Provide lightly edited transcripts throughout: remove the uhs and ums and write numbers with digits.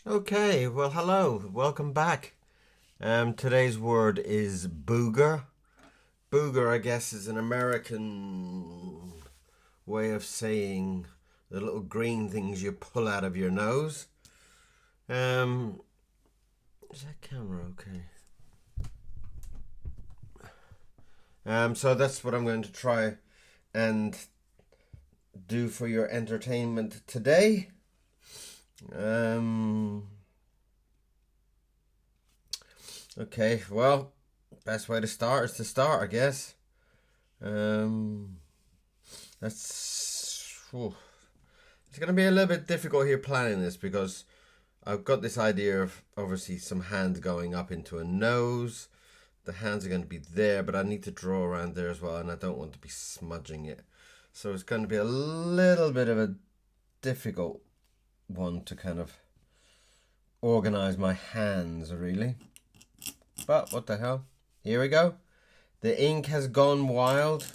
Okay, well, hello, welcome back. Today's word is booger. Booger, I guess, is an American way of saying the little green things you pull out of your nose. Um, is that camera okay? So that's what I'm going to try and do for your entertainment today. Okay, well, best way to start is to start, I guess. That's it's going to be a little bit difficult here planning this because I've got this idea of obviously some hands going up into a nose. The hands are going to be there, but I need to draw around there as well, and I don't want to be smudging it. So it's going to be a little bit of a difficult one to kind of organize my hands, really. But what the hell? Here we go. The ink has gone wild.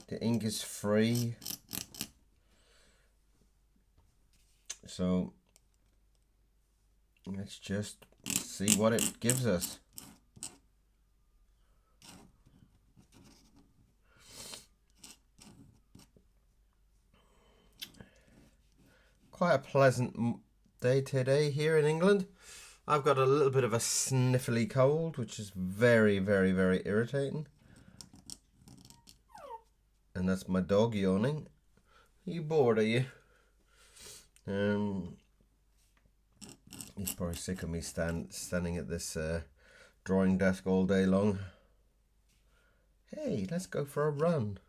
The ink is free. So let's just see what it gives us. Quite a pleasant day today here in England. I've got a little bit of a sniffly cold, which is very, very, very irritating. And that's my dog yawning. Are you bored, are you? He's probably sick of me standing at this drawing desk all day long. Hey, let's go for a run.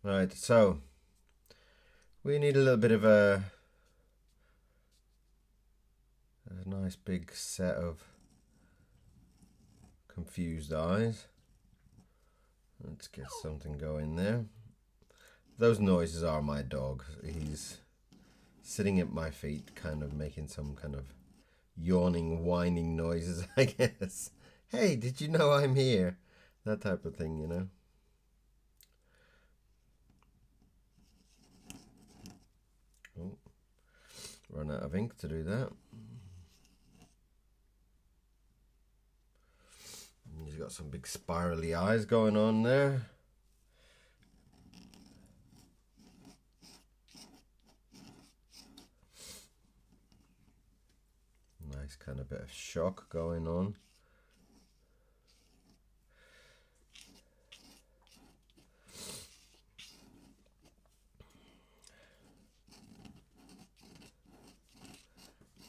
Right, so we need a little bit of a nice big set of confused eyes. Let's get something going there. Those noises are my dog. He's sitting at my feet, kind of making some kind of yawning, whining noises, I guess. Hey, did you know I'm here? That type of thing, you know. Oh, run out of ink to do that. He's got some big spirally eyes going on there. Nice kind of bit of shock going on.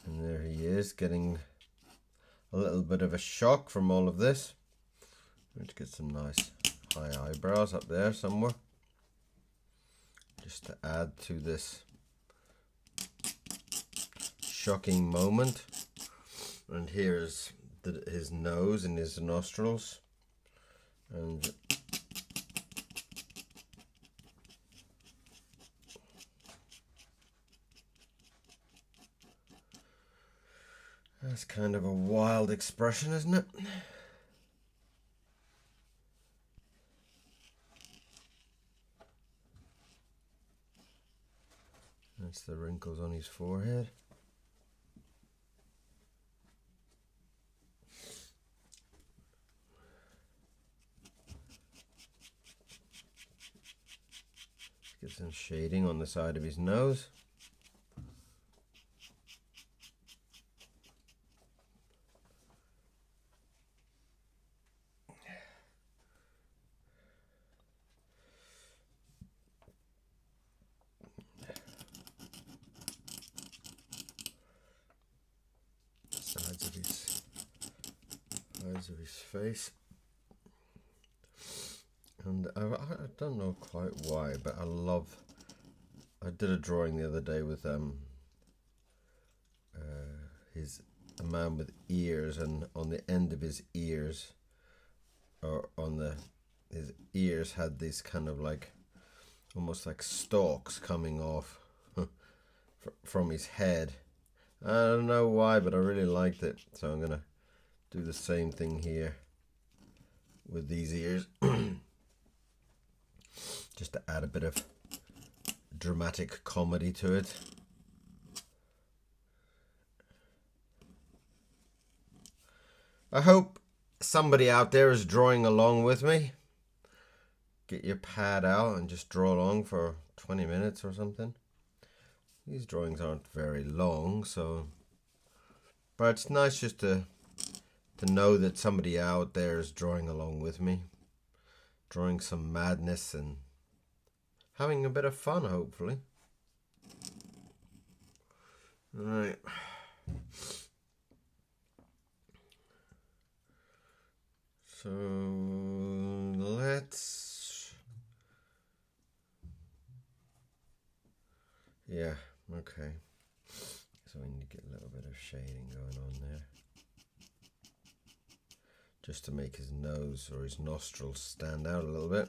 And there he is, getting a little bit of a shock from all of this. Let's get some nice high eyebrows up there somewhere, just to add to this shocking moment. And here's his nose and his nostrils, and that's kind of a wild expression, isn't it? That's the wrinkles on his forehead. Get some shading on the side of his nose. Sides of his face. And I don't know quite why, but I did a drawing the other day with a man with ears, and on the end of his ears, or his ears had these kind of like almost like stalks coming off from his head. I don't know why, but I really liked it, so I'm gonna do the same thing here with these ears. Just to add a bit of dramatic comedy to it. I hope somebody out there is drawing along with me. Get your pad out and just draw along for 20 minutes or something. These drawings aren't very long, so... But it's nice just to know that somebody out there is drawing along with me. Drawing some madness and having a bit of fun, hopefully. Alright. So let's... Yeah, okay. So we need to get a little bit of shading going on there. Just to make his nose or his nostrils stand out a little bit.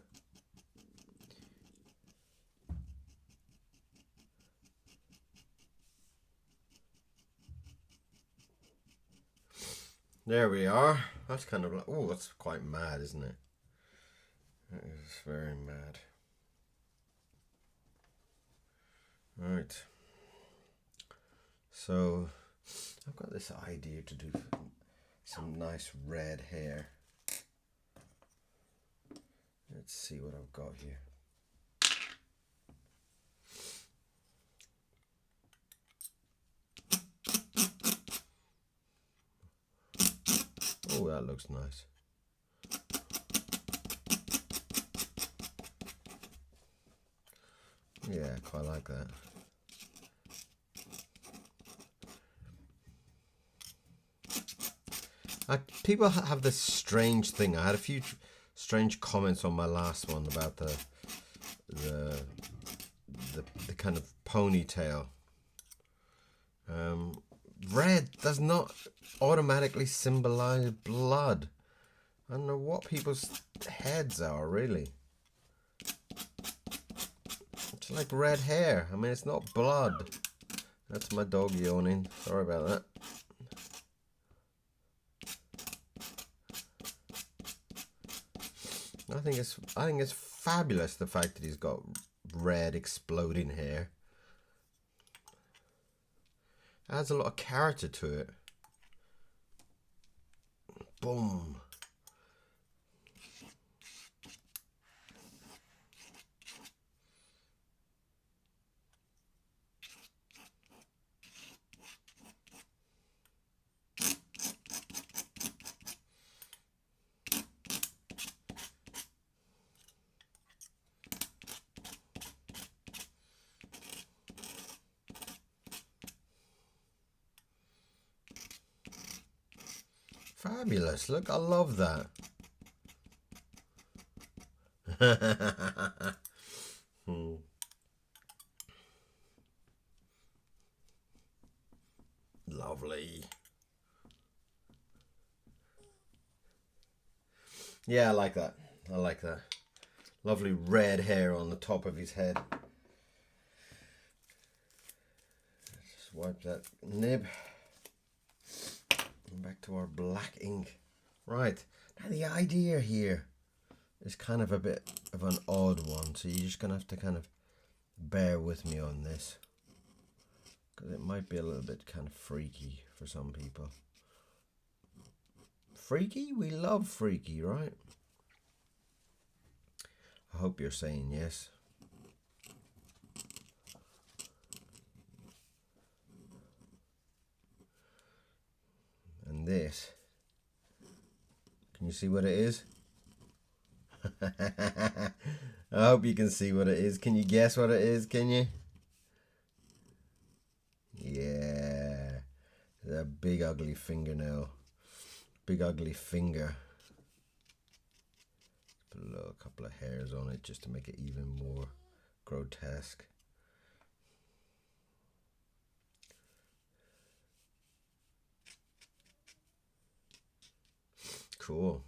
There we are. That's kind of like, oh, that's quite mad, isn't it? That is very mad. Right. So, I've got this idea to do some nice red hair. Let's see what I've got here. Oh, that looks nice. Yeah, quite like that. People have this strange thing. I had a few strange comments on my last one about the kind of ponytail. Red does not automatically symbolize blood. I don't know what people's heads are, really. It's like red hair. I mean, it's not blood. That's my dog yawning. Sorry about that. I think it's fabulous, the fact that he's got red exploding hair. Adds a lot of character to it. Boom. Fabulous. Look, I love that. Lovely. Yeah, I like that. I like that. Lovely red hair on the top of his head. Just wipe that nib. Back to our black ink. Right, now the idea here is kind of a bit of an odd one, so you're just gonna have to kind of bear with me on this, because it might be a little bit kind of freaky for some people. Freaky? We love freaky, right? I hope you're saying yes. And this, can you see what it is? I hope you can see what it is. Can you guess what it is? Can you? Yeah, a big ugly fingernail, big ugly finger. Put a couple of hairs on it just to make it even more grotesque. Cool.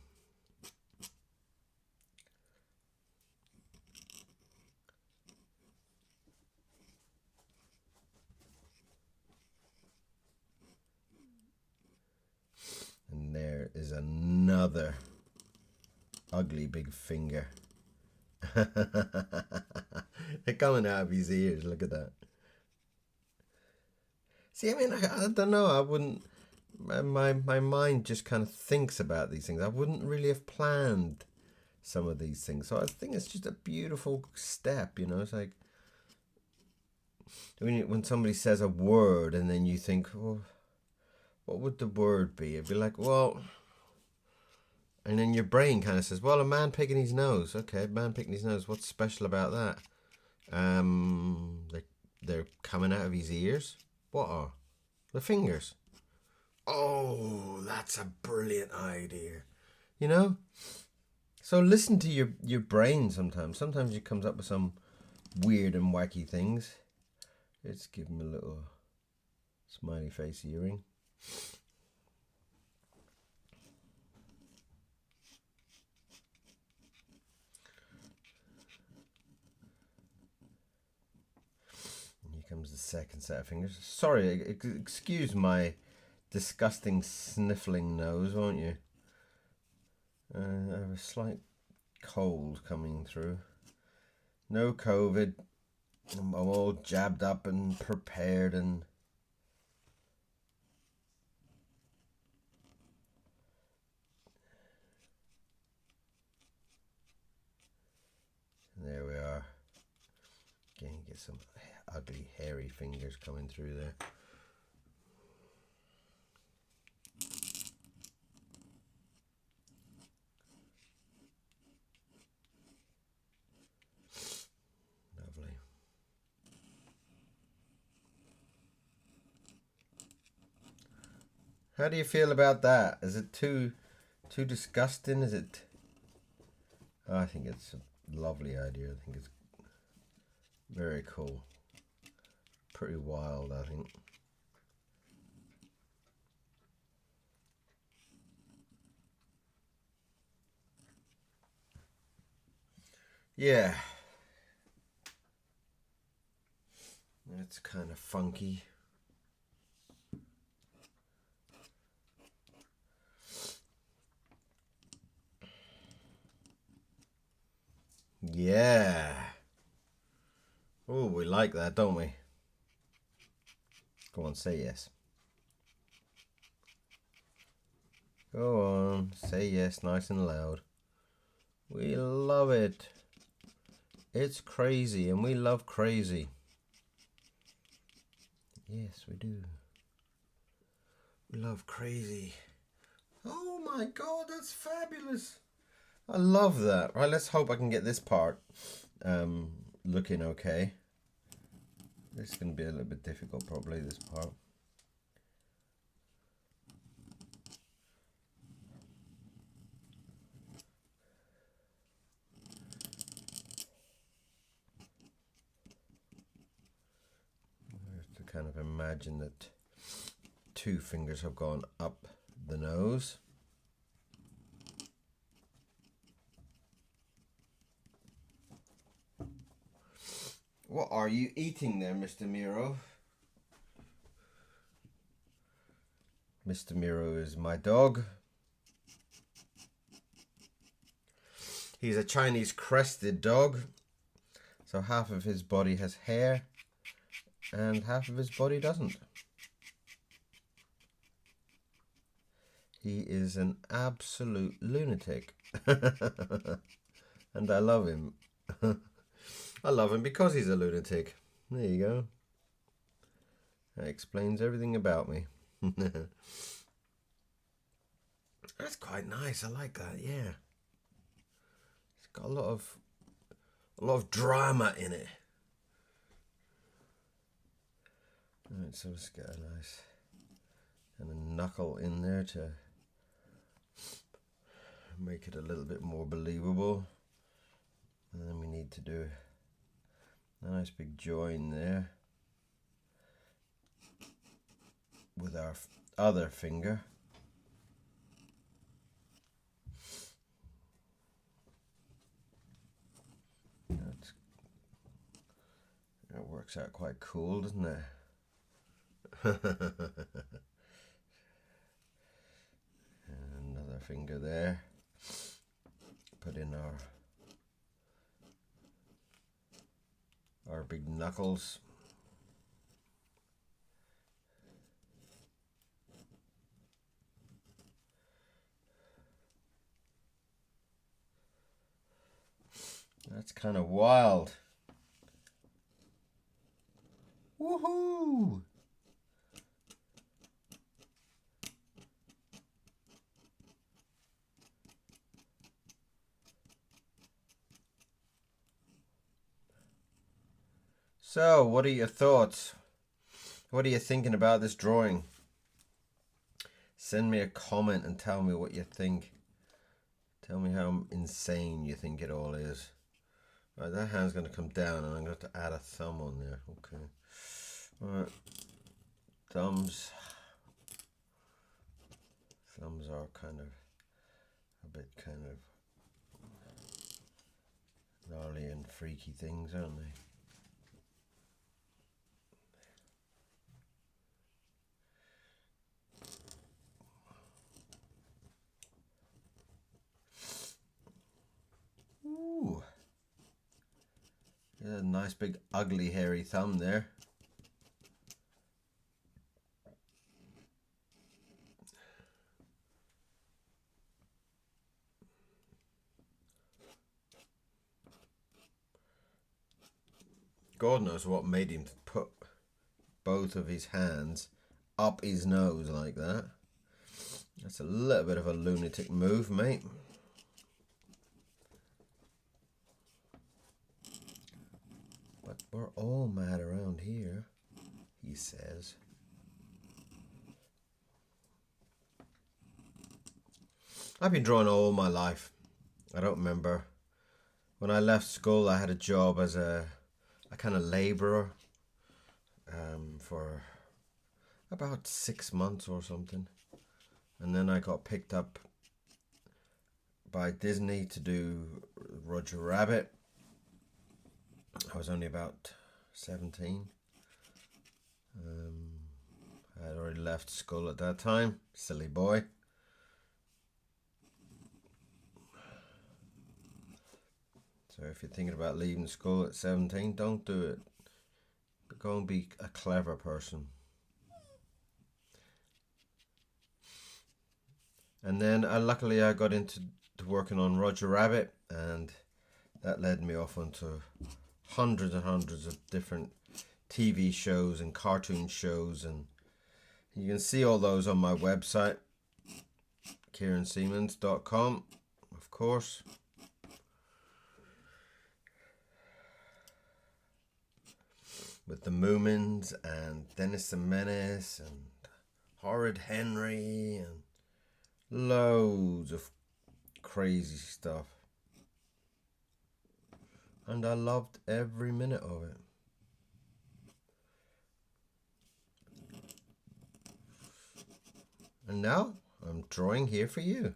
And there is another ugly big finger. They're coming out of his ears. Look at that. See, I mean, I don't know. I wouldn't. My mind just kind of thinks about these things. I wouldn't really have planned some of these things. So I think it's just a beautiful step. You know, it's like when somebody says a word and then you think, well, what would the word be? It'd be like, well, and then your brain kind of says, well, a man picking his nose. Okay, a man picking his nose. What's special about that? They're coming out of his ears. What are the fingers? Oh, that's a brilliant idea. You know? So listen to your brain sometimes. Sometimes it comes up with some weird and wacky things. Let's give him a little smiley face earring. And here comes the second set of fingers. Sorry, excuse my disgusting sniffling nose, won't you? I have a slight cold coming through. No COVID. I'm all jabbed up and prepared and... There we are. Can you get some ugly hairy fingers coming through there? Lovely. How do you feel about that? Is it too disgusting? Is it? Oh, I think it's a lovely idea. I think it's very cool. Pretty wild, I think. Yeah. It's kind of funky. Yeah. Oh, we like that, don't we? Go on, say yes. Go on, say yes nice and loud. We love it. It's crazy and we love crazy. Yes, we do. We love crazy. Oh my God, that's fabulous. I love that. Right, let's hope I can get this part looking okay. This is going to be a little bit difficult probably, this part. I have to kind of imagine that two fingers have gone up the nose. What are you eating there, Mr. Miro? Mr. Miro is my dog. He's a Chinese crested dog. So half of his body has hair and half of his body doesn't. He is an absolute lunatic. And I love him. I love him because he's a lunatic. There you go. That explains everything about me. That's quite nice. I like that. Yeah. It's got a lot of drama in it. Alright, so let's get a nice kind of knuckle in there to make it a little bit more believable. And then we need to do a nice big join there with our other finger. That works out quite cool, doesn't it? Another finger there. Put in our Our big knuckles. That's kind of wild. Woohoo! So, what are your thoughts? What are you thinking about this drawing? Send me a comment and tell me what you think. Tell me how insane you think it all is. Right, that hand's going to come down and I'm going to have to add a thumb on there. Okay. Alright. Thumbs. Thumbs are kind of a bit kind of gnarly and freaky things, aren't they? Ooh. Yeah, nice big ugly hairy thumb there. God knows what made him put both of his hands up his nose like that. That's a little bit of a lunatic move, mate. But we're all mad around here, he says. I've been drawing all my life. I don't remember. When I left school, I had a job as a kind of labourer for about 6 months or something. And then I got picked up by Disney to do Roger Rabbit. I was only about 17. I had already left school at that time. Silly boy. So if you're thinking about leaving school at 17, don't do it. But go and be a clever person. And then luckily I got into working on Roger Rabbit, and that led me off onto hundreds and hundreds of different TV shows and cartoon shows, and you can see all those on my website, kieransiemens.com, of course. With the Moomins and Dennis the Menace and Horrid Henry and loads of crazy stuff. And I loved every minute of it. And now I'm drawing here for you.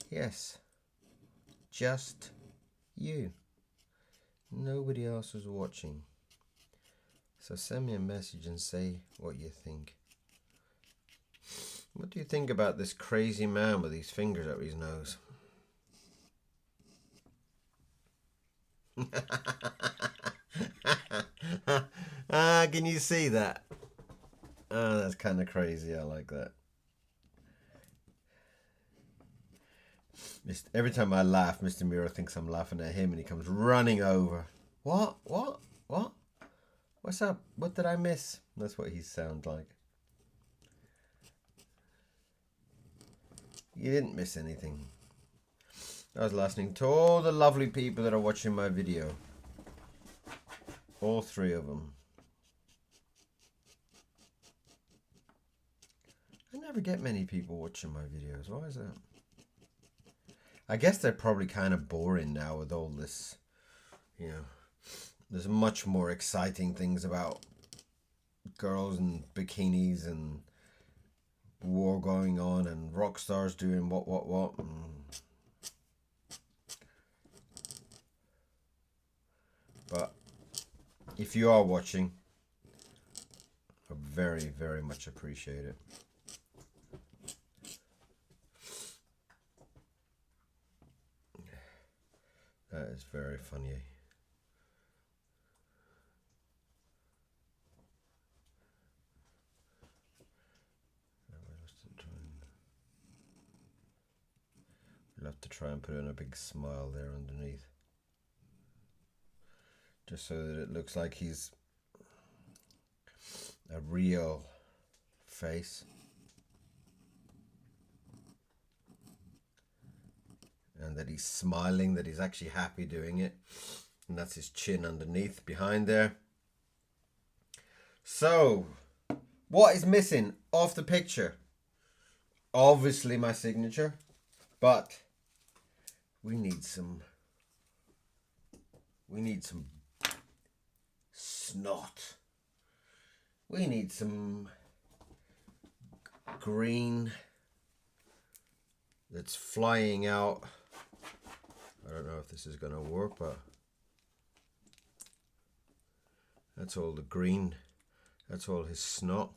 Yes, just you. Nobody else is watching. So send me a message and say what you think. What do you think about this crazy man with his fingers up his nose? Can you see that? Oh, that's kind of crazy. I like that. Every time I laugh, Mr. Miro thinks I'm laughing at him and he comes running over. What? What? What? What's up? What did I miss? That's what he sounds like. You didn't miss anything. I was listening to all the lovely people that are watching my video. All 3 of them. I never get many people watching my videos. Why is that? I guess they're probably kind of boring now with all this, you know. There's much more exciting things about girls and bikinis and war going on and rock stars doing what. But if you are watching, I very, very much appreciate it. That is very funny. We'll have to try and put in a big smile there underneath. Just so that it looks like he's a real face. And that he's smiling, that he's actually happy doing it. And that's his chin underneath, behind there. So, what is missing off the picture? Obviously my signature, but we need some snot. We need some green that's flying out. I don't know if this is going to work, but that's all the green. That's all his snot.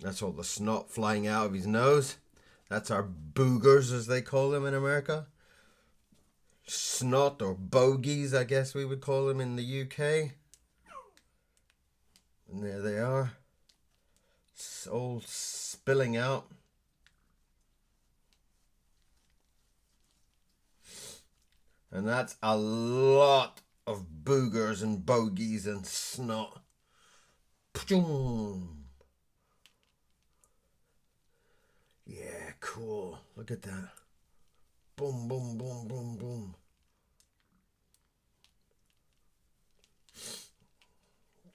That's all the snot flying out of his nose. That's our boogers, as they call them in America. Snot, or bogies, I guess we would call them in the UK. And there they are. It's all spilling out. And that's a lot of boogers and bogies and snot. Yeah, cool. Look at that. Boom, boom, boom, boom, boom.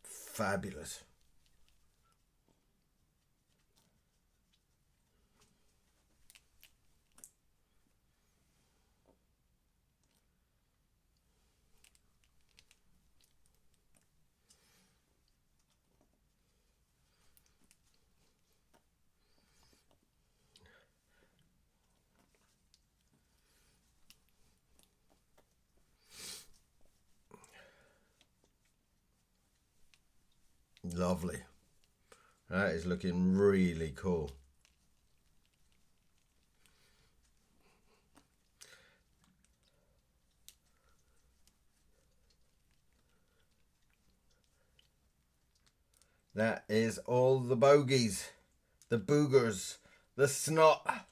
Fabulous. Lovely. That is looking really cool. That is all the bogies, the boogers, the snot.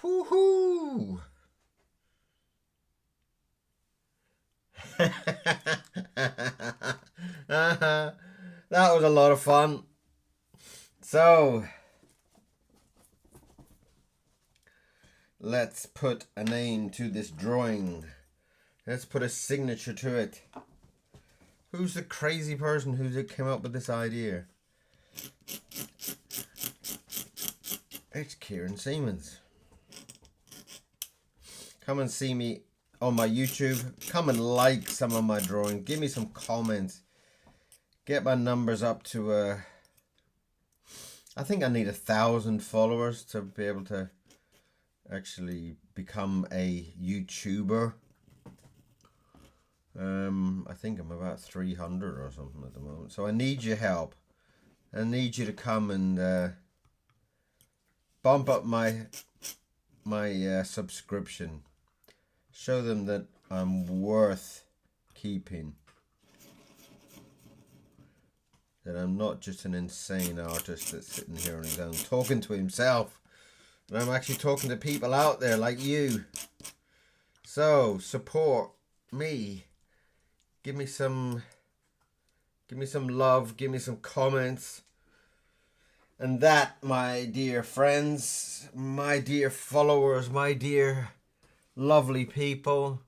Woohoo! That was a lot of fun. So, let's put a name to this drawing. Let's put a signature to it. Who's the crazy person who came up with this idea? It's Kieran Siemens. Come and see me on my YouTube. Come and like some of my drawings. Give me some comments. Get my numbers up to I think I need 1,000 followers to be able to actually become a YouTuber. I think I'm about 300 or something at the moment. So I need your help. I need you to come and bump up my subscription. Show them that I'm worth keeping. That I'm not just an insane artist that's sitting here on his own talking to himself. But I'm actually talking to people out there like you. So support me. Give me some love, give me some comments. And that, my dear friends, my dear followers, my dear lovely people.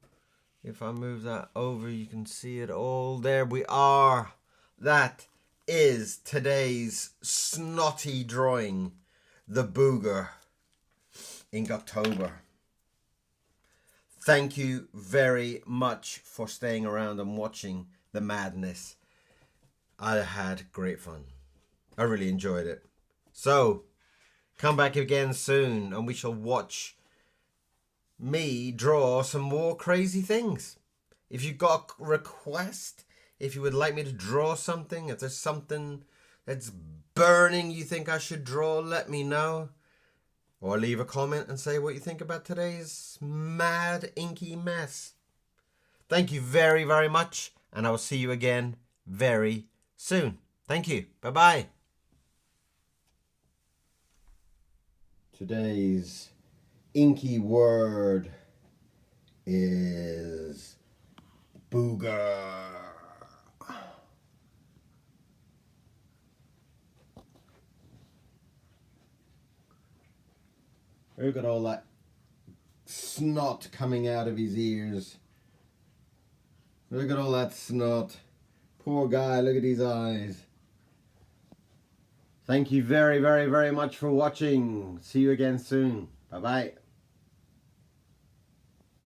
If I move that over, you can see it all. There we are. That is today's snotty drawing, the booger, Inktober. Thank you very much for staying around and watching the madness. I had great fun. I really enjoyed it. So, come back again soon and we shall watch me draw some more crazy things. If you've got a request, If you would like me to draw something, if there's something that's burning you think I should draw, let me know. Or leave a comment and say what you think about today's mad inky mess. Thank you very, very much, and I will see you again very soon. Thank you. Bye-bye. Today's inky word is booger. Look at all that snot coming out of his ears. Look at all that snot. Poor guy, look at his eyes. Thank you very, very, very much for watching. See you again soon. Bye-bye.